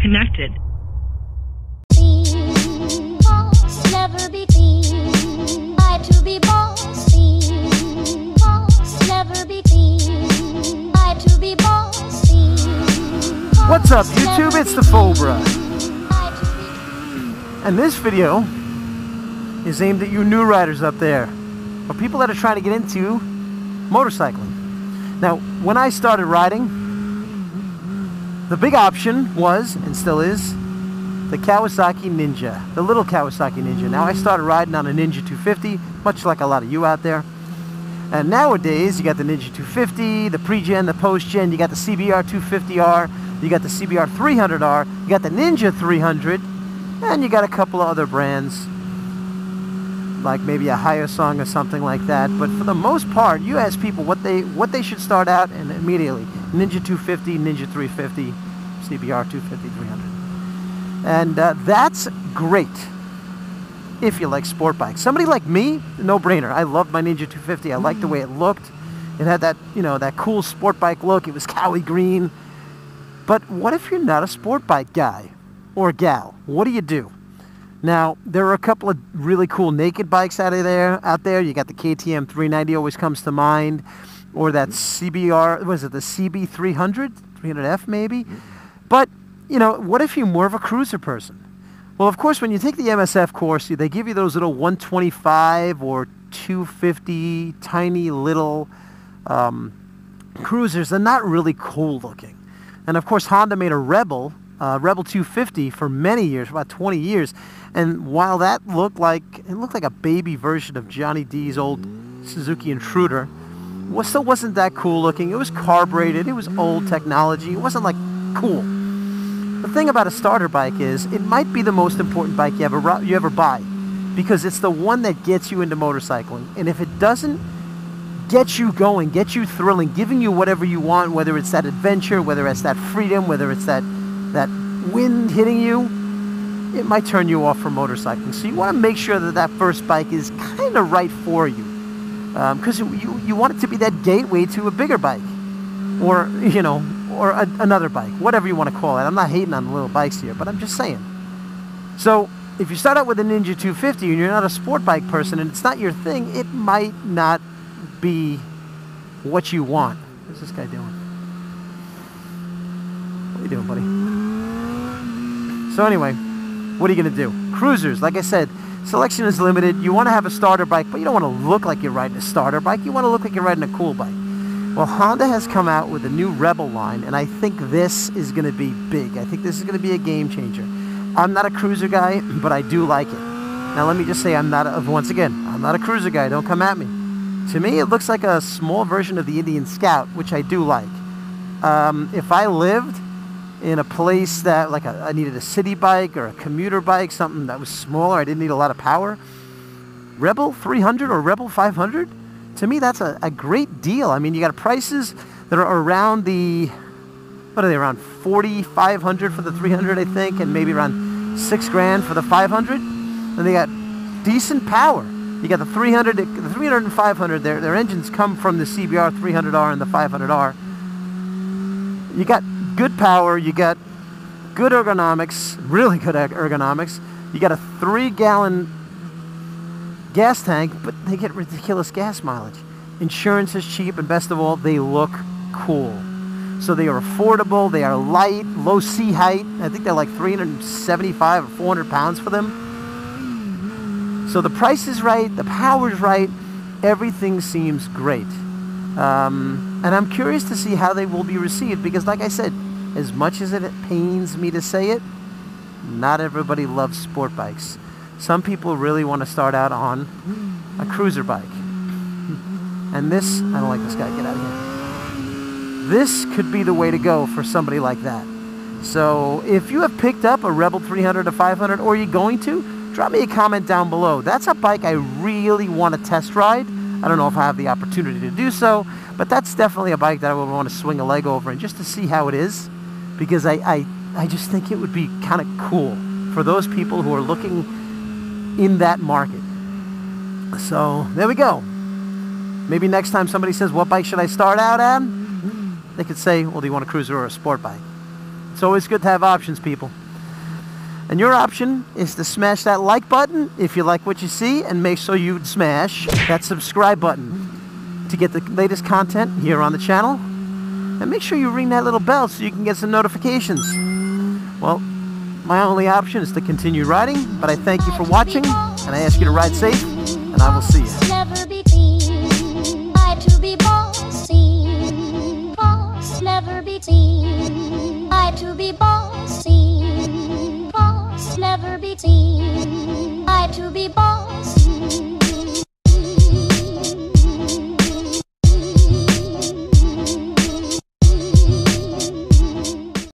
connected. Never be clean. I to be boss. Never be clean. I to be boss. What's up, YouTube? It's dafobra. And this video is aimed at you new riders up there, or people that are trying to get into motorcycling. Now, when I started riding, the big option was, and still is, the Kawasaki Ninja, the little Kawasaki Ninja. Now, I started riding on a Ninja 250, much like a lot of you out there. And nowadays, you got the Ninja 250, the pre-gen, the post-gen, you got the CBR 250R, you got the CBR 300R, you got the Ninja 300, and you got a couple of other brands, like maybe a Hyosung or something like that. But for the most part, you ask people what they should start out, and immediately, Ninja 250, Ninja 350, CBR 250, 300. And that's great if you like sport bikes. Somebody like me, no-brainer. I loved my Ninja 250. I liked the way it looked. It had that, you know, that cool sport bike look. It was Cowie green. But what if you're not a sport bike guy or gal? What do you do? Now, there are a couple of really cool naked bikes out there. You got the KTM 390 always comes to mind, or that CBR, was it the CB 300? 300F maybe? But you know, what if you're more of a cruiser person? Well, of course, when you take the MSF course, they give you those little 125 or 250 tiny little cruisers. They're not really cool looking. And of course, Honda made a Rebel 250 for many years, about 20 years. And while that looked like a baby version of Johnny D's old Suzuki Intruder, still wasn't that cool looking. It was carbureted. It was old technology. It wasn't like cool. The thing about a starter bike is it might be the most important bike you ever buy, because it's the one that gets you into motorcycling. And if it doesn't get you going, get you thrilling, giving you whatever you want, whether it's that adventure, whether it's that freedom, whether it's that wind hitting you, it might turn you off from motorcycling. So you want to make sure that that first bike is kind of right for you, because you want it to be that gateway to a bigger bike, or you know, or another bike, whatever you want to call it. I'm not hating on the little bikes here, but I'm just saying. So if you start out with a Ninja 250 and you're not a sport bike person and it's not your thing, it might not be what you want. What's this guy doing? What are you doing, buddy? So anyway, what are you going to do? Cruisers, like I said, selection is limited. You want to have a starter bike, but you don't want to look like you're riding a starter bike. You want to look like you're riding a cool bike. Well, Honda has come out with a new Rebel line, and I think this is going to be big. I think this is going to be a game changer. I'm not a cruiser guy, but I do like it. Now, let me just say, I'm not a cruiser guy. Don't come at me. To me, it looks like a small version of the Indian Scout, which I do like. If I lived in a place that, like, I needed a city bike or a commuter bike, something that was smaller, I didn't need a lot of power, Rebel 300 or Rebel 500, to me, that's a great deal. I mean, you got prices that are around around $4,500 for the 300, I think, and maybe around $6,000 for the 500. And they got decent power. You got the 300 and 500. Their engines come from the CBR 300R and the 500R. You got good power. You got good ergonomics, really good ergonomics. You got a 3-gallon gas tank, but they get ridiculous gas mileage. Insurance is cheap, and best of all, they look cool. So they are affordable, they are light, low seat height. I think they're like 375 or 400 pounds for them. So the price is right, the power is right, everything seems great. And I'm curious to see how they will be received, because like I said, as much as it pains me to say it, not everybody loves sport bikes. Some people really want to start out on a cruiser bike. And this, I don't like this guy, get out of here. This could be the way to go for somebody like that. So if you have picked up a Rebel 300 or 500, or you're going to, drop me a comment down below. That's a bike I really want to test ride. I don't know if I have the opportunity to do so, but that's definitely a bike that I would want to swing a leg over and just to see how it is, because I just think it would be kind of cool for those people who are looking in that market. So there we go. Maybe next time somebody says, what bike should I start out at? They could say, well, do you want a cruiser or a sport bike? It's always good to have options, people. And your option is to smash that like button if you like what you see, and make sure you smash that subscribe button to get the latest content here on the channel. And make sure you ring that little bell so you can get some notifications. Well, my only option is to continue riding, but I thank you for watching, and I ask you to ride safe, and I will see you. Never be seen. I to be bossy. Boss never be seen. I to be bossy. Boss never be seen. I to be bossy.